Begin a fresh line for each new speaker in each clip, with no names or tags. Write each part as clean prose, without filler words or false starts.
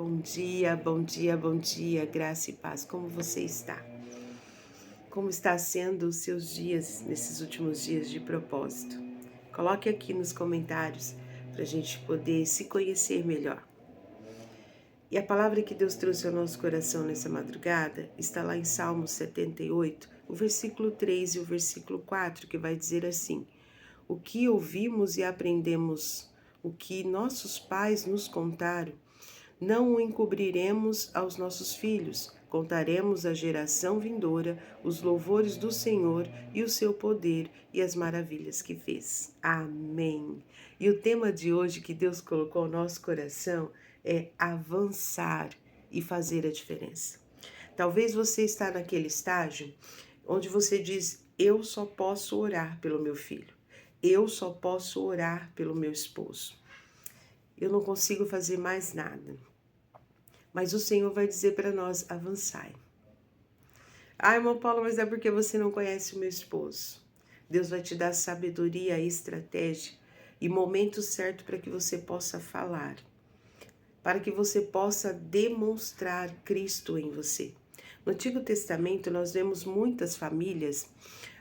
Bom dia, bom dia, bom dia, graça e paz. Como você está? Como está sendo os seus dias nesses últimos dias de propósito? Coloque aqui nos comentários para a gente poder se conhecer melhor. E a palavra que Deus trouxe ao nosso coração nessa madrugada está lá em Salmos 78, o versículo 3 e o versículo 4, que vai dizer assim: O que ouvimos e aprendemos, o que nossos pais nos contaram, não o encobriremos aos nossos filhos, contaremos à geração vindoura os louvores do Senhor e o seu poder e as maravilhas que fez. Amém. E o tema de hoje que Deus colocou ao nosso coração é avançar e fazer a diferença. Talvez você está naquele estágio onde você diz: eu só posso orar pelo meu filho, eu só posso orar pelo meu esposo. Eu não consigo fazer mais nada. Mas o Senhor vai dizer para nós: avançai. Irmão Paulo, mas é porque você não conhece o meu esposo. Deus vai te dar sabedoria, estratégia e momento certo para que você possa falar, para que você possa demonstrar Cristo em você. No Antigo Testamento, nós vemos muitas famílias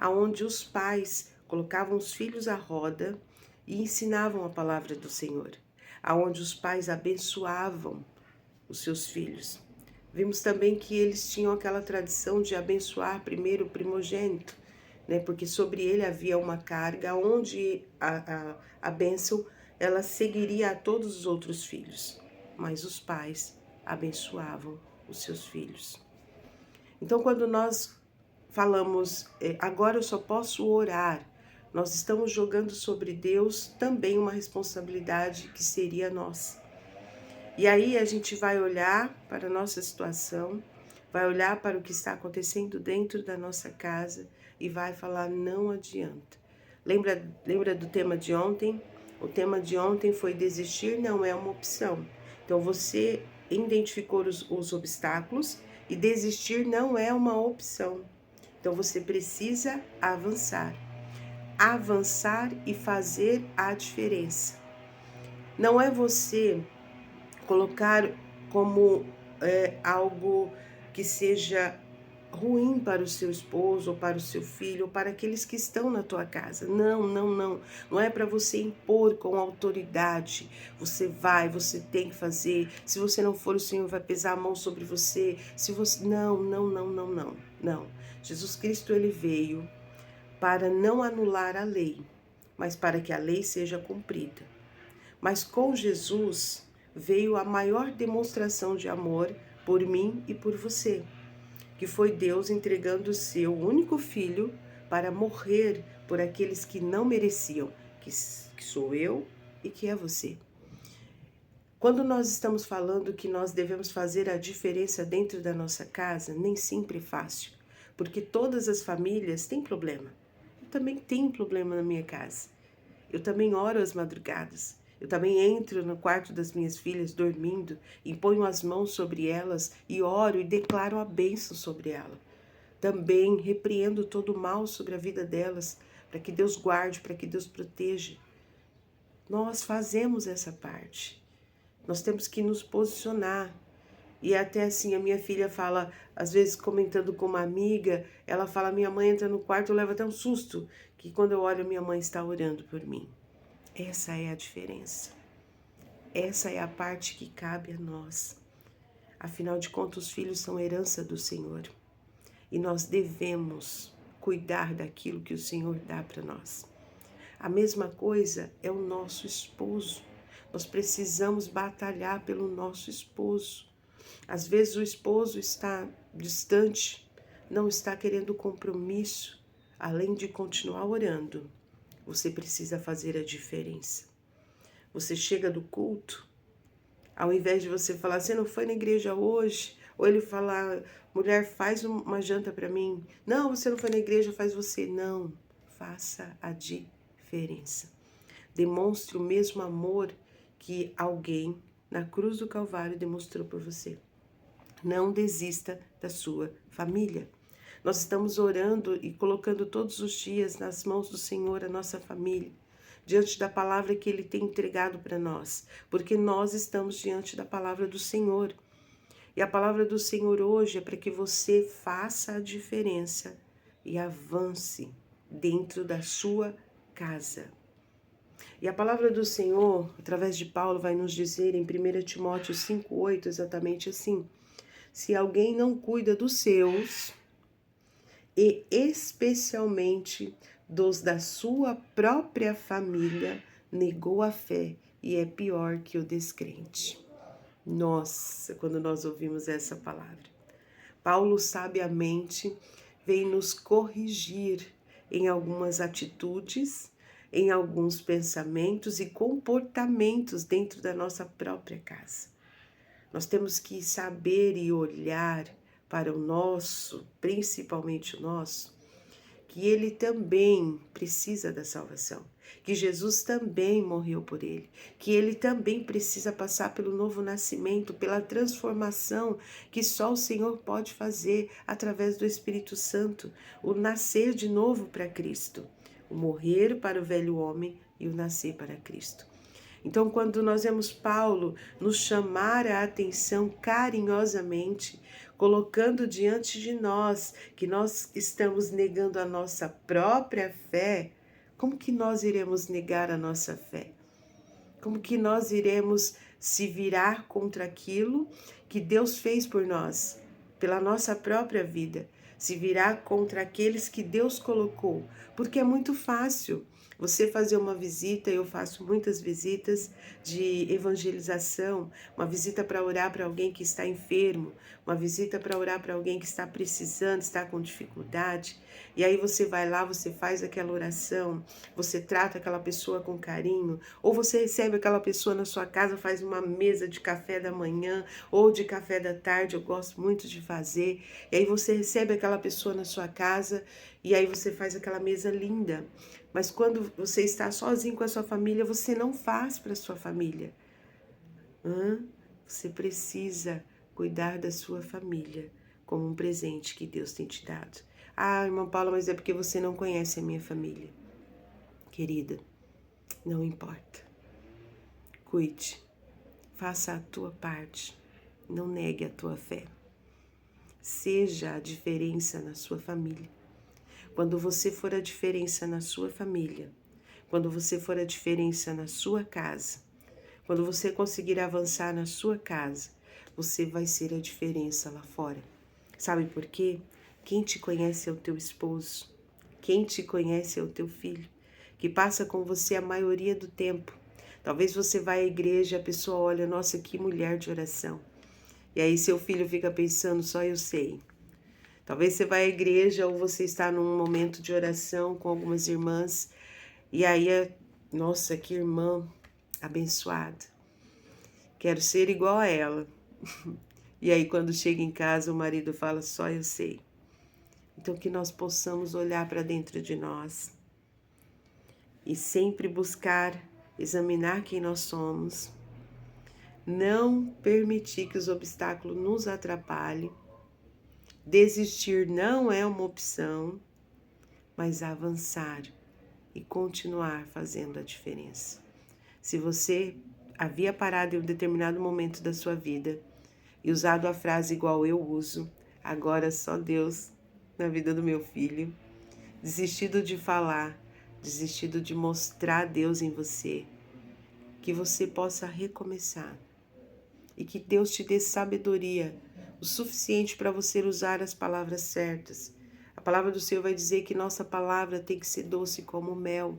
onde os pais colocavam os filhos à roda e ensinavam a palavra do Senhor, onde os pais abençoavam os seus filhos. Vimos também que eles tinham aquela tradição de abençoar primeiro o primogênito, né? Porque sobre ele havia uma carga onde a bênção ela seguiria a todos os outros filhos, mas os pais abençoavam os seus filhos. Então, quando nós falamos, agora eu só posso orar, nós estamos jogando sobre Deus também uma responsabilidade que seria nossa. E aí a gente vai olhar para a nossa situação, vai olhar para o que está acontecendo dentro da nossa casa e vai falar: não adianta. Lembra do tema de ontem? O tema de ontem foi: desistir não é uma opção. Então você identificou os obstáculos e desistir não é uma opção. Então você precisa avançar. Avançar e fazer a diferença. Não é você colocar como algo que seja ruim para o seu esposo, ou para o seu filho, ou para aqueles que estão na tua casa. Não, não, não. Não é para você impor com autoridade. Você tem que fazer. Se você não for, o Senhor vai pesar a mão sobre você. Se você não, não, não, não, não, não. Jesus Cristo, ele veio para não anular a lei, mas para que a lei seja cumprida. Mas com Jesus veio a maior demonstração de amor por mim e por você, que foi Deus entregando o seu único filho para morrer por aqueles que não mereciam, que sou eu e que é você. Quando nós estamos falando que nós devemos fazer a diferença dentro da nossa casa, nem sempre é fácil, porque todas as famílias têm problema. Eu também tenho problema na minha casa. Eu também oro às madrugadas. Eu também entro no quarto das minhas filhas dormindo e ponho as mãos sobre elas e oro e declaro a bênção sobre ela. Também repreendo todo o mal sobre a vida delas, para que Deus guarde, para que Deus proteja. Nós fazemos essa parte. Nós temos que nos posicionar. E até assim, a minha filha fala, às vezes comentando com uma amiga, ela fala: minha mãe entra no quarto, eu levo até um susto, que quando eu olho, minha mãe está orando por mim. Essa é a diferença. Essa é a parte que cabe a nós. Afinal de contas, os filhos são herança do Senhor. E nós devemos cuidar daquilo que o Senhor dá para nós. A mesma coisa é o nosso esposo. Nós precisamos batalhar pelo nosso esposo. Às vezes o esposo está distante, não está querendo compromisso, além de continuar orando. Você precisa fazer a diferença. Você chega do culto, ao invés de você falar: você não foi na igreja hoje? Ou ele falar: mulher, faz uma janta para mim. Não, você não foi na igreja, faz você. Não, faça a diferença. Demonstre o mesmo amor que alguém na cruz do Calvário demonstrou por você. Não desista da sua família. Nós estamos orando e colocando todos os dias nas mãos do Senhor a nossa família. diante da palavra que Ele tem entregado para nós, porque nós estamos diante da palavra do Senhor. E a palavra do Senhor hoje é para que você faça a diferença e avance dentro da sua casa. E a palavra do Senhor, através de Paulo, vai nos dizer em 1 Timóteo 5,8, exatamente assim: se alguém não cuida dos seus, e especialmente dos da sua própria família, negou a fé e é pior que o descrente. Nossa, quando nós ouvimos essa palavra, Paulo sabiamente vem nos corrigir em algumas atitudes, em alguns pensamentos e comportamentos dentro da nossa própria casa. Nós temos que saber e olhar para o nosso, principalmente o nosso, que ele também precisa da salvação, que Jesus também morreu por ele, que ele também precisa passar pelo novo nascimento, pela transformação que só o Senhor pode fazer através do Espírito Santo, o nascer de novo para Cristo, o morrer para o velho homem e o nascer para Cristo. Então, quando nós vemos Paulo nos chamar a atenção carinhosamente, colocando diante de nós que nós estamos negando a nossa própria fé, como que nós iremos negar a nossa fé? Como que nós iremos se virar contra aquilo que Deus fez por nós, pela nossa própria vida? Se virar contra aqueles que Deus colocou? Porque é muito fácil você fazer uma visita. Eu faço muitas visitas de evangelização, uma visita para orar para alguém que está enfermo, uma visita para orar para alguém que está precisando, está com dificuldade. E aí você vai lá, você faz aquela oração, você trata aquela pessoa com carinho, ou você recebe aquela pessoa na sua casa, faz uma mesa de café da manhã ou de café da tarde, eu gosto muito de fazer. E aí você recebe aquela pessoa na sua casa e aí você faz aquela mesa linda. Mas quando você está sozinho com a sua família, você não faz para a sua família. Você precisa cuidar da sua família como um presente que Deus tem te dado. Ah, irmã Paula, mas é porque você não conhece a minha família. Querida, não importa. Cuide, faça a tua parte, não negue a tua fé. Seja a diferença na sua família. Quando você for a diferença na sua família, quando você for a diferença na sua casa, quando você conseguir avançar na sua casa, você vai ser a diferença lá fora. Sabe por quê? Quem te conhece é o teu esposo, quem te conhece é o teu filho, que passa com você a maioria do tempo. Talvez você vá à igreja e a pessoa olha, nossa, que mulher de oração. E aí seu filho fica pensando, só eu sei. Talvez você vá à igreja ou você está num momento de oração com algumas irmãs e aí nossa, que irmã abençoada. Quero ser igual a ela. E aí quando chega em casa o marido fala, só eu sei. Então que nós possamos olhar para dentro de nós e sempre buscar examinar quem nós somos, não permitir que os obstáculos nos atrapalhem. Desistir não é uma opção, mas avançar e continuar fazendo a diferença. Se você havia parado em um determinado momento da sua vida e usado a frase igual eu uso, agora só Deus na vida do meu filho, desistido de falar, desistido de mostrar Deus em você, que você possa recomeçar e que Deus te dê sabedoria o suficiente para você usar as palavras certas. A palavra do Senhor vai dizer que nossa palavra tem que ser doce como mel,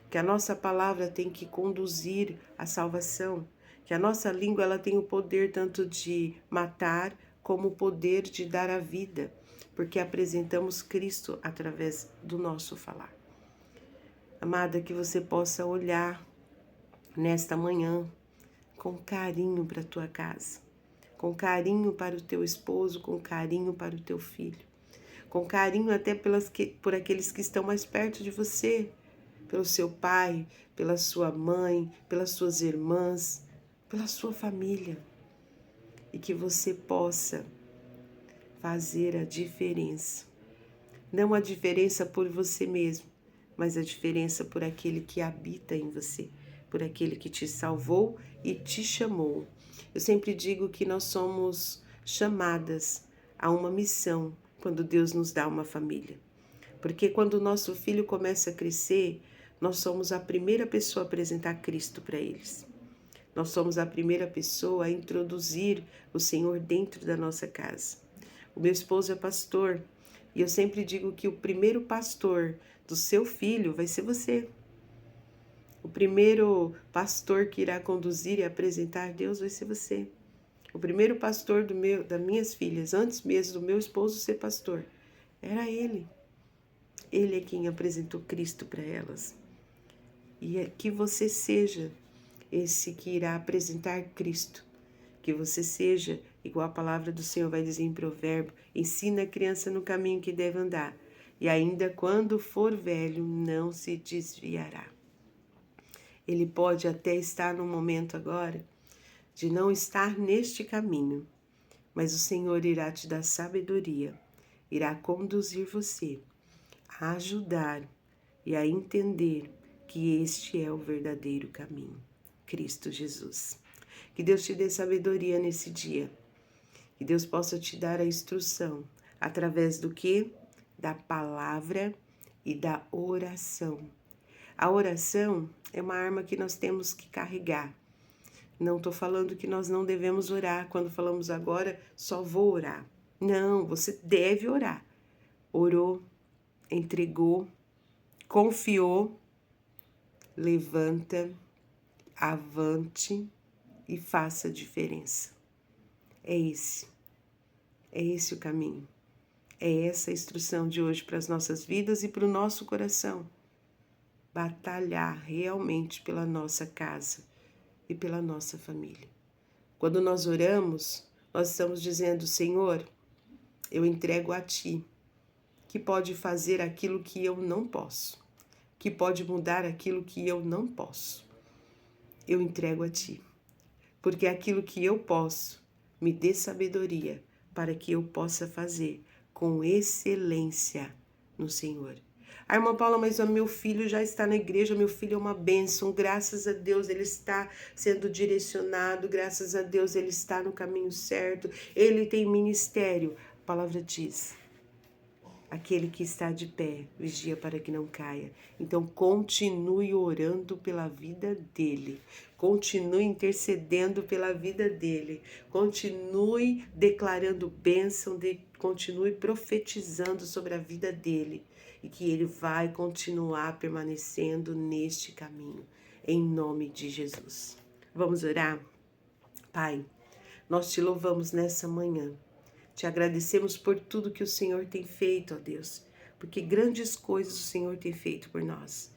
que a nossa palavra tem que conduzir à salvação, que a nossa língua ela tem o poder tanto de matar como o poder de dar a vida, porque apresentamos Cristo através do nosso falar. Amada, que você possa olhar nesta manhã com carinho para a tua casa, com carinho para o teu esposo, com carinho para o teu filho, com carinho até por aqueles que estão mais perto de você, pelo seu pai, pela sua mãe, pelas suas irmãs, pela sua família. E que você possa fazer a diferença. Não a diferença por você mesmo, mas a diferença por aquele que habita em você, por aquele que te salvou e te chamou. Eu sempre digo que nós somos chamadas a uma missão quando Deus nos dá uma família. Porque quando o nosso filho começa a crescer, nós somos a primeira pessoa a apresentar Cristo para eles. Nós somos a primeira pessoa a introduzir o Senhor dentro da nossa casa. O meu esposo é pastor e eu sempre digo que o primeiro pastor do seu filho vai ser você. O primeiro pastor que irá conduzir e apresentar Deus vai ser você. O primeiro pastor das minhas filhas, antes mesmo do meu esposo ser pastor, era ele. Ele é quem apresentou Cristo para elas. E é que você seja esse que irá apresentar Cristo. Que você seja, igual a palavra do Senhor vai dizer em Provérbio, ensina a criança no caminho que deve andar, e ainda quando for velho, não se desviará. Ele pode até estar no momento agora de não estar neste caminho, mas o Senhor irá te dar sabedoria, irá conduzir você a ajudar e a entender que este é o verdadeiro caminho, Cristo Jesus. Que Deus te dê sabedoria nesse dia, que Deus possa te dar a instrução, através do quê? Da palavra e da oração. A oração é uma arma que nós temos que carregar. Não estou falando que nós não devemos orar, quando falamos agora, só vou orar. Não, você deve orar. Orou, entregou, confiou, levanta, avante e faça a diferença. É esse o caminho. É essa a instrução de hoje para as nossas vidas e para o nosso coração. Batalhar realmente pela nossa casa e pela nossa família. Quando nós oramos, nós estamos dizendo: Senhor, eu entrego a Ti, que pode fazer aquilo que eu não posso, que pode mudar aquilo que eu não posso. Eu entrego a Ti, porque aquilo que eu posso, me dê sabedoria para que eu possa fazer com excelência no Senhor. A irmã Paula, mas o meu filho já está na igreja, meu filho é uma bênção, graças a Deus ele está sendo direcionado, graças a Deus ele está no caminho certo, ele tem ministério. A palavra diz: aquele que está de pé, vigia para que não caia. Então continue orando pela vida dele, continue intercedendo pela vida dele, continue declarando bênção, continue profetizando sobre a vida dele, e que ele vai continuar permanecendo neste caminho, em nome de Jesus. Vamos orar? Pai, nós te louvamos nessa manhã. Te agradecemos por tudo que o Senhor tem feito, ó Deus, porque grandes coisas o Senhor tem feito por nós.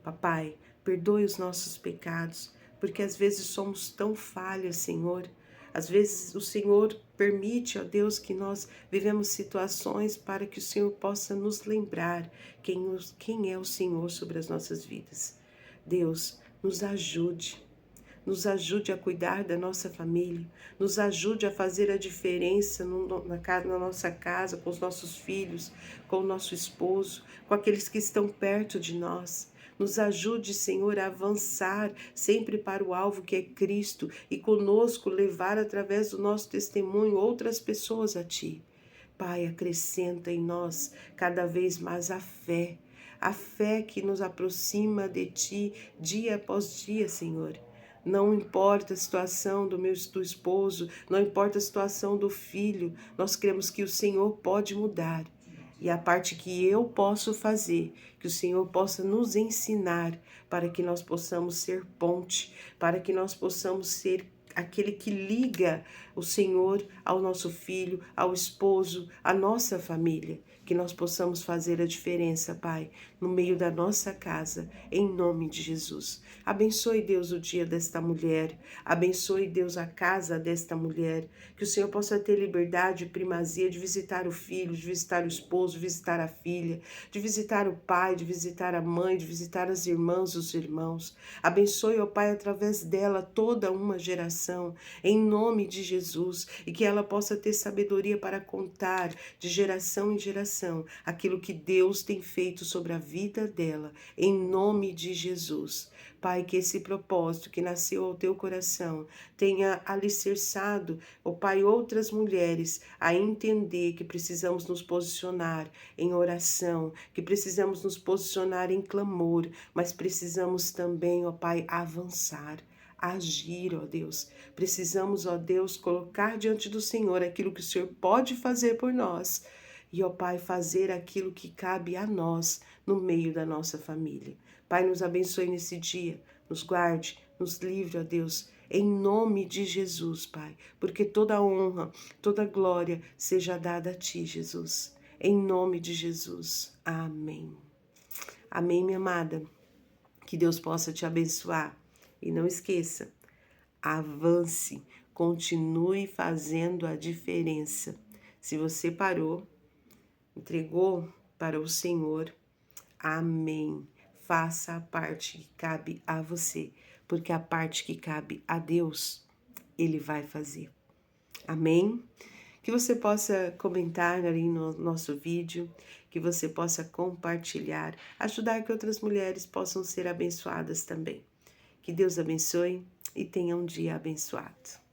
Papai, perdoe os nossos pecados, porque às vezes somos tão falhas, Senhor. Às vezes o Senhor permite, ó Deus, que nós vivemos situações para que o Senhor possa nos lembrar quem é o Senhor sobre as nossas vidas. Deus, nos ajude a cuidar da nossa família, nos ajude a fazer a diferença na nossa casa, com os nossos filhos, com o nosso esposo, com aqueles que estão perto de nós. Nos ajude, Senhor, a avançar sempre para o alvo que é Cristo e conosco levar através do nosso testemunho outras pessoas a Ti. Pai, acrescenta em nós cada vez mais a fé que nos aproxima de Ti dia após dia, Senhor. Não importa a situação do esposo, não importa a situação do filho, nós cremos que o Senhor pode mudar. E a parte que eu posso fazer, que o Senhor possa nos ensinar para que nós possamos ser ponte, para que nós possamos ser aquele que liga o Senhor ao nosso filho, ao esposo, à nossa família. Que nós possamos fazer a diferença, Pai, no meio da nossa casa, em nome de Jesus. Abençoe, Deus, o dia desta mulher. Abençoe, Deus, a casa desta mulher. Que o Senhor possa ter liberdade e primazia de visitar o filho, de visitar o esposo, de visitar a filha, de visitar o pai, de visitar a mãe, de visitar as irmãs, os irmãos. Abençoe, ó Pai, através dela toda uma geração. coração, em nome de Jesus, e que ela possa ter sabedoria para contar de geração em geração aquilo que Deus tem feito sobre a vida dela, em nome de Jesus. Pai, que esse propósito que nasceu ao teu coração tenha alicerçado, ó Pai, outras mulheres a entender que precisamos nos posicionar em oração, que precisamos nos posicionar em clamor, mas precisamos também, ó Pai, avançar, agir, ó Deus. Precisamos, ó Deus, colocar diante do Senhor aquilo que o Senhor pode fazer por nós e, ó Pai, fazer aquilo que cabe a nós no meio da nossa família. Pai, nos abençoe nesse dia, nos guarde, nos livre, ó Deus, em nome de Jesus, Pai, porque toda honra, toda glória seja dada a Ti, Jesus, em nome de Jesus. Amém. Amém, minha amada. Que Deus possa te abençoar. E não esqueça, avance, continue fazendo a diferença. Se você parou, entregou para o Senhor, amém. Faça a parte que cabe a você, porque a parte que cabe a Deus, Ele vai fazer. Amém? Que você possa comentar ali no nosso vídeo, que você possa compartilhar, ajudar que outras mulheres possam ser abençoadas também. Que Deus abençoe e tenha um dia abençoado.